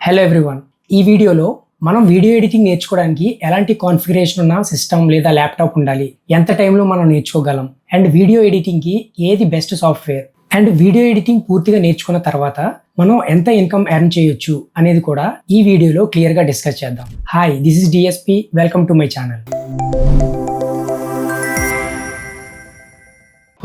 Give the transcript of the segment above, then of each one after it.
Hello everyone, ఈ వీడియోలో మనం వీడియో ఎడిటింగ్ నేర్చుకోవడానికి ఎలాంటి కాన్ఫిగరేషన్ ఉన్న సిస్టమ్ లేదా ల్యాప్టాప్ ఉండాలి, ఎంత టైంలో మనం నేర్చుకోగలం, అండ్ వీడియో ఎడిటింగ్కి ఏది best software, and video editing పూర్తిగా నేర్చుకున్న తర్వాత మనం ఎంత ఇన్కమ్ ఎర్న్ చేయొచ్చు అనేది కూడా ఈ వీడియోలో క్లియర్గా డిస్కస్ చేద్దాం. Hi, this is DSP, welcome to my channel.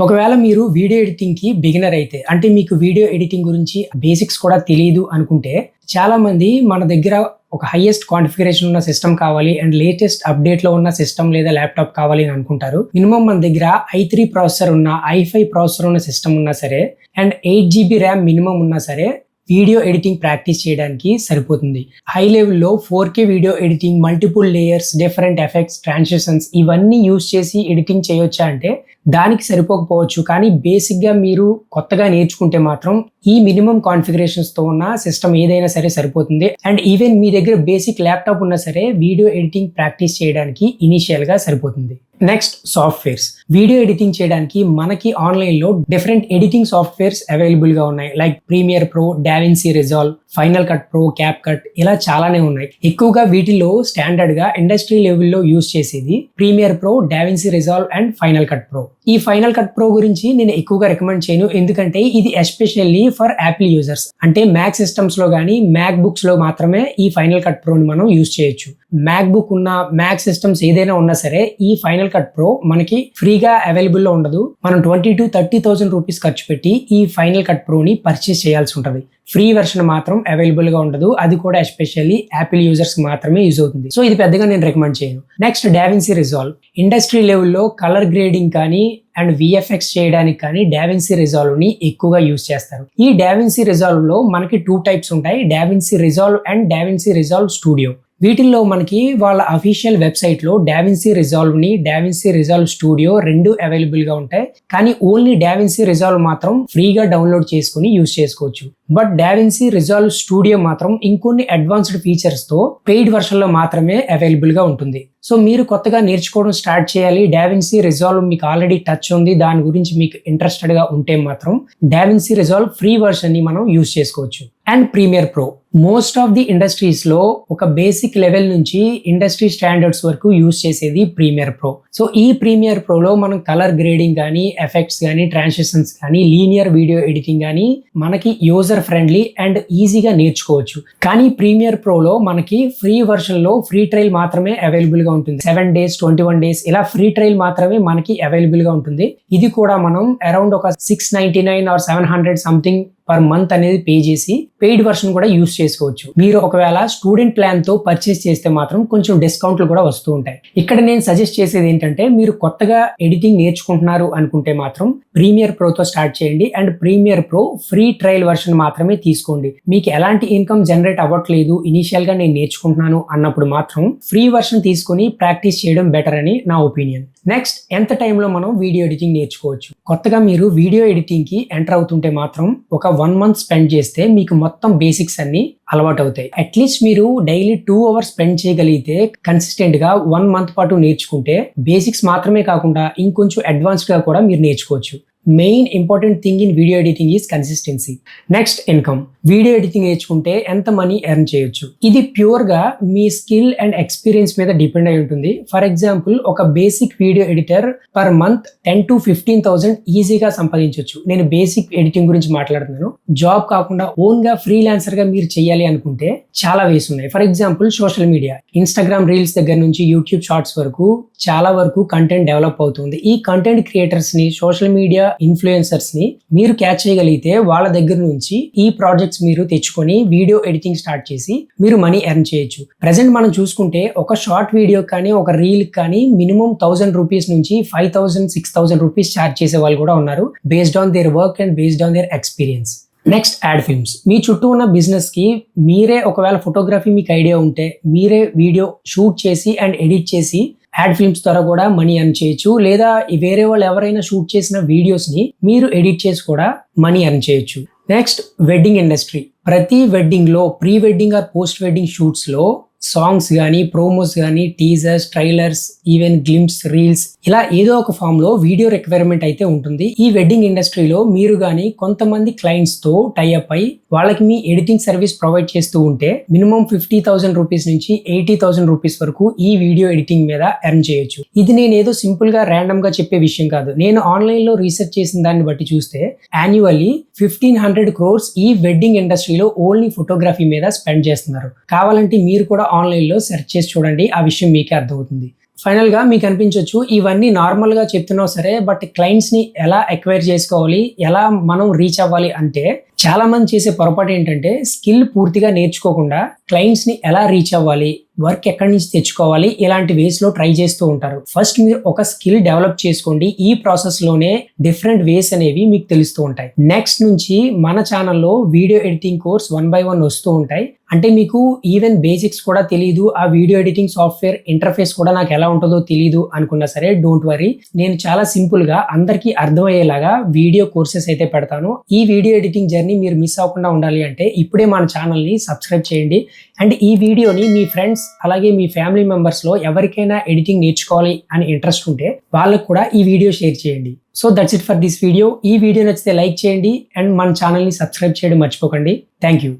ఒకవేళ మీరు వీడియో ఎడిటింగ్కి బిగినర్ అయితే, అంటే మీకు వీడియో ఎడిటింగ్ గురించి బేసిక్స్ కూడా తెలియదు అనుకుంటే, చాలా మంది మన దగ్గర ఒక హైయెస్ట్ కాన్ఫిగరేషన్ ఉన్న సిస్టమ్ కావాలి అండ్ లేటెస్ట్ అప్డేట్లో ఉన్న సిస్టమ్ లేదా ల్యాప్టాప్ కావాలి అని అనుకుంటారు. మినిమం మన దగ్గర i3 ప్రాసెసర్ ఉన్న, i5 ప్రాసెసర్ ఉన్న సిస్టమ్ ఉన్నా సరే అండ్ 8GB ర్యామ్ మినిమం ఉన్నా సరే వీడియో ఎడిటింగ్ ప్రాక్టీస్ చేయడానికి సరిపోతుంది. హై లెవెల్లో 4K video editing, multiple layers, different effects, transitions ఇవన్నీ యూజ్ చేసి ఎడిటింగ్ చేయొచ్చా అంటే దానికి సరిపోకపోవచ్చు. కానీ బేసిక్గా మీరు కొత్తగా నేర్చుకుంటే మాత్రం ఈ మినిమం కాన్ఫిగరేషన్స్తో ఉన్న సిస్టమ్ ఏదైనా సరే సరిపోతుంది. అండ్ ఈవెన్ మీ దగ్గర బేసిక్ ల్యాప్టాప్ ఉన్నా సరే వీడియో ఎడిటింగ్ ప్రాక్టీస్ చేయడానికి ఇనీషియల్గా సరిపోతుంది. Next, softwares. వీడియో ఎడిటింగ్ చేయడానికి మనకి ఆన్లైన్లో డిఫరెంట్ ఎడిటింగ్ సాఫ్ట్వేర్స్ అవైలబుల్గా ఉన్నాయి. Like Premiere Pro, DaVinci Resolve, Final Cut Pro, CapCut, ఇలా చాలానే ఉన్నాయి. ఎక్కువగా వీటిలో స్టాండర్డ్గా ఇండస్ట్రీ లెవెల్లో యూజ్ చేసేది Premiere Pro, DaVinci Resolve and Final Cut Pro. ఈ ఫైనల్ కట్ ప్రో గురించి నేను ఎక్కువగా రికమెండ్ చేయను, ఎందుకంటే ఇది ఎస్పెషల్లీ ఫర్ యాపిల్ యూజర్స్. అంటే మ్యాక్ సిస్టమ్స్ లో కానీ మ్యాక్ బుక్స్ లో మాత్రమే ఈ ఫైనల్ కట్ ప్రోని మనం యూజ్ చేయొచ్చు. మ్యాక్ బుక్ ఉన్న, మ్యాక్ సిస్టమ్స్ ఏదైనా ఉన్నా సరే ఈ ఫైనల్ కట్ ప్రో మనకి ఫ్రీగా అవైలబుల్ లో ఉండదు. మనం 20,000 to 30,000 రూపీస్ ఖర్చు పెట్టి ఈ ఫైనల్ కట్ ప్రోని పర్చేస్ చేయాల్సి ఉంటుంది. ఫ్రీ వెర్షన్ మాత్రం అవైలబుల్ గా ఉండదు. అది కూడా ఎస్పెషల్లీ యాపిల్ యూజర్స్ మాత్రమే యూజ్ అవుతుంది. సో ఇది పెద్దగా నేను రికమెండ్ చేయను. Next, DaVinci resolve. ఇండస్ట్రీ లెవెల్లో కలర్ గ్రేడింగ్ కానీ అండ్ విఎఫ్ఎక్స్ చేయడానికి కానీ డావిన్సీ రిజాల్వ్ ని ఎక్కువగా యూజ్ చేస్తారు. ఈ డావిన్సీ రిజాల్వ్ లో మనకి 2 టైప్స్ ఉంటాయి, DaVinci Resolve and DaVinci resolve studio. వీటిల్లో మనకి వాళ్ళ అఫీషియల్ వెబ్సైట్ లో డావిన్సీ రిజాల్వ్ ని, డావిన్సీ రిజాల్వ్ స్టూడియో రెండు అవైలబుల్ గా ఉంటాయి. కానీ ఓన్లీ డావిన్సీ రిజాల్వ్ మాత్రం ఫ్రీగా డౌన్లోడ్ చేసుకుని యూజ్ చేసుకోవచ్చు. బట్ డావిన్సీ రిజాల్వ్ స్టూడియో మాత్రం ఇంకొన్ని అడ్వాన్స్డ్ ఫీచర్స్ తో పెయిడ్ వర్షన్ లో మాత్రమే అవైలబుల్ గా ఉంటుంది. సో మీరు కొత్తగా నేర్చుకోవడం స్టార్ట్ చేయాలి, డావిన్సీ రిజాల్వ్ మీకు ఆల్రెడీ టచ్ ఉంది, దాని గురించి మీకు ఇంట్రెస్టెడ్ గా ఉంటే మాత్రం డావిన్సీ రిజాల్వ్ ఫ్రీ వర్షన్ ని మనం యూజ్ చేసుకోవచ్చు. And Premiere Pro. Most of the industries లో ఒక బేసిక్ లెవెల్ నుంచి ఇండస్ట్రీ స్టాండర్డ్స్ వరకు యూజ్ చేసేది ప్రీమియర్ ప్రో. సో ఈ ప్రీమియర్ ప్రోలో మనం కలర్ గ్రేడింగ్ కానీ, ఎఫెక్ట్స్ కానీ, ట్రాన్సిషన్స్ కానీ, లీనియర్ వీడియో ఎడిటింగ్ కానీ మనకి యూజర్ ఫ్రెండ్లీ అండ్ ఈజీగా నేర్చుకోవచ్చు. కానీ ప్రీమియర్ ప్రోలో మనకి ఫ్రీ వర్షన్ లో ఫ్రీ ట్రయల్ మాత్రమే అవైలబుల్ గా ఉంటుంది. 7 days, 21 days ఇలా ఫ్రీ ట్రయల్ మాత్రమే మనకి అవైలబుల్ గా ఉంటుంది. ఇది కూడా మనం అరౌండ్ ఒక 699 or 700 సంథింగ్ పర్ మంత్ అనేది పే చేసి పెయిడ్ వర్షన్ కూడా యూజ్ చేసుకోవచ్చు. మీరు ఒకవేళ స్టూడెంట్ ప్లాన్ తో పర్చేస్ చేస్తే మాత్రం కొంచెం డిస్కౌంట్లు కూడా వస్తూ ఉంటాయి. ఇక్కడ నేను సజెస్ట్ చేసేది ఏంటంటే, మీరు కొత్తగా ఎడిటింగ్ నేర్చుకుంటున్నారు అనుకుంటే మాత్రం ప్రీమియర్ ప్రోతో స్టార్ట్ చేయండి and Premiere Pro free trial version మాత్రమే తీసుకోండి. మీకు ఎలాంటి ఇన్కమ్ జనరేట్ అవ్వట్లేదు, ఇనిషియల్ గా నేను నేర్చుకుంటున్నాను అన్నప్పుడు మాత్రం ఫ్రీ వర్షన్ తీసుకుని ప్రాక్టీస్ చేయడం బెటర్ అని నా ఒపీనియన్. నెక్స్ట్, ఎంత టైంలో మనం వీడియో ఎడిటింగ్ నేర్చుకోవచ్చు. కొత్తగా మీరు వీడియో ఎడిటింగ్ కి ఎంటర్ అవుతుంటే మాత్రం ఒక 1 month స్పెండ్ చేస్తే మీకు మొత్తం బేసిక్స్ అన్ని అలవాటు అవుతాయి. అట్లీస్ట్ మీరు డైలీ 2 hours స్పెండ్ చేయగలిగితే కన్సిస్టెంట్ గా 1 month పాటు నేర్చుకుంటే బేసిక్స్ మాత్రమే కాకుండా ఇంకొంచెం అడ్వాన్స్డ్ గా కూడా మీరు నేర్చుకోవచ్చు. Main important thing in video editing is consistency. Next, income. Video editing నేర్చుకుంటే ఎంత మనీ ఎర్న్ చేయొచ్చు? ఇది ప్యూర్ గా మీ స్కిల్ అండ్ ఎక్స్పీరియన్స్ మీద డిపెండ్ అయి ఉంటుంది. ఫర్ ఎగ్జాంపుల్, ఒక basic video editor per month 10,000 to 15,000 ఈజీగా సంపాదించవచ్చు. నేను బేసిక్ ఎడిటింగ్ గురించి మాట్లాడుతున్నాను. జాబ్ కాకుండా ఓన్ గా ఫ్రీలాన్సర్ గా మీరు చేయాలి అనుకుంటే చాలా వేస్ ఉన్నాయి. For example, social media, Instagram reels దగ్గర నుంచి యూట్యూబ్ షార్ట్స్ వరకు చాలా వరకు కంటెంట్ డెవలప్ అవుతుంది. ఈ కంటెంట్ క్రియేటర్స్ ని, సోషల్ మీడియా ఇన్ఫ్లుయెన్సర్స్ ని మీరు క్యాచ్ చేయగలిగితే వాళ్ళ దగ్గర నుంచి ఈ ప్రాజెక్ట్స్ మీరు తెచ్చుకొని వీడియో ఎడిటింగ్ స్టార్ట్ చేసి మీరు మనీ ఎర్న్ చేయొచ్చు. ప్రెసెంట్ మనం చూసుకుంటే ఒక షార్ట్ వీడియో కానీ, ఒక రీల్ కానీ మినిమం 1000 రూపీస్ నుంచి 5,000, 6,000 రూపీస్ ఛార్జ్ చేసే వాళ్ళు కూడా ఉన్నారు, based on their work and based on their experience. Next, ad films. మీ చుట్టూ ఉన్న బిజినెస్ కి మీరే, ఒకవేళ ఫోటోగ్రఫీ మీకు ఐడియా ఉంటే మీరే వీడియో షూట్ చేసి అండ్ ఎడిట్ చేసి యాడ్ ఫిల్మ్స్ ద్వారా కూడా మనీ ఎర్న్ చేయొచ్చు. లేదా వేరే వాళ్ళు ఎవరైనా షూట్ చేసిన వీడియోస్ ని మీరు ఎడిట్ చేసి కూడా మనీ ఎర్న్ చేయొచ్చు. Next, wedding industry. ప్రతి వెడ్డింగ్ లో, pre wedding or post wedding shoots లో సాంగ్స్ కానీ, ప్రోమోస్ కానీ, teasers, trailers, even glimpse, reels ఇలా ఏదో ఒక ఫామ్ లో వీడియో రిక్వైర్మెంట్ అయితే ఉంటుంది. ఈ వెడ్డింగ్ ఇండస్ట్రీలో మీరు కానీ కొంతమంది క్లయింట్స్ తో టైఅప్ అయి వాళ్ళకి మీ ఎడిటింగ్ సర్వీస్ ప్రొవైడ్ చేస్తూ ఉంటే మినిమం 50,000 రూపీస్ నుంచి 80,000 రూపీస్ వరకు ఈ వీడియో ఎడిటింగ్ మీద ఎర్న్ చేయొచ్చు. ఇది నేను ఏదో సింపుల్ గా ర్యాండమ్ గా చెప్పే విషయం కాదు. నేను ఆన్లైన్ లో రీసెర్చ్ చేసిన దాన్ని బట్టి చూస్తే యాన్యువల్లీ 1,500 crores ఈ వెడ్డింగ్ ఇండస్ట్రీలో ఓన్లీ ఫోటోగ్రఫీ మీద స్పెండ్ చేస్తున్నారు. కావాలంటే మీరు కూడా ఆన్లైన్ లో సెర్చ్ చేసి చూడండి, ఆ విషయం మీకే అర్థమవుతుంది. ఫైనల్ గా మీకు అనిపించవచ్చు ఇవన్నీ నార్మల్ గా చెప్తున్నావు సరే, బట్ క్లయింట్స్ ని ఎలా ఎక్వైర్ చేసుకోవాలి, ఎలా మనం రీచ్ అవ్వాలి అంటే చాలా మంది చేసే పొరపాటు ఏంటంటే స్కిల్ పూర్తిగా నేర్చుకోకుండా క్లయింట్స్ ని ఎలా రీచ్ అవ్వాలి, వర్క్ ఎక్కడి నుంచి తెచ్చుకోవాలి, ఇలాంటి వేస్ లో ట్రై చేస్తూ ఉంటారు. ఫస్ట్ మీరు ఒక స్కిల్ డెవలప్ చేసుకోండి. ఈ ప్రాసెస్ లోనే డిఫరెంట్ వేస్ అనేవి మీకు తెలుస్తూ ఉంటాయి. నెక్స్ట్ నుంచి మన ఛానల్లో వీడియో ఎడిటింగ్ కోర్స్ 1 by 1 వస్తూ ఉంటాయి. అంటే మీకు ఈవెన్ బేసిక్స్ కూడా తెలియదు, ఆ వీడియో ఎడిటింగ్ సాఫ్ట్వేర్ ఇంటర్ఫేస్ కూడా నాకు ఎలా ఉంటుందో తెలియదు అనుకున్నా సరే డోంట్ వరీ, నేను చాలా సింపుల్ గా అందరికీ అర్థమయ్యేలాగా వీడియో కోర్సెస్ అయితే పెడతాను. ఈ వీడియో ఎడిటింగ్ జర్నీ మీరు మిస్ అవ్వకుండా ఉండాలి అంటే ఇప్పుడే మన ఛానల్ ని సబ్స్క్రైబ్ చేయండి. అండ్ ఈ వీడియోని మీ ఫ్రెండ్స్ అలాగే మీ ఫ్యామిలీ మెంబర్స్ లో ఎవరికైనా ఎడిటింగ్ నేర్చుకోవాలి అని ఇంట్రెస్ట్ ఉంటే వాళ్ళకు కూడా ఈ వీడియో షేర్ చేయండి. So that's it for this video. ఈ వీడియో నచ్చితే లైక్ చేయండి అండ్ మన ఛానల్ ని సబ్స్క్రైబ్ చేయడం మర్చిపోకండి. Thank you.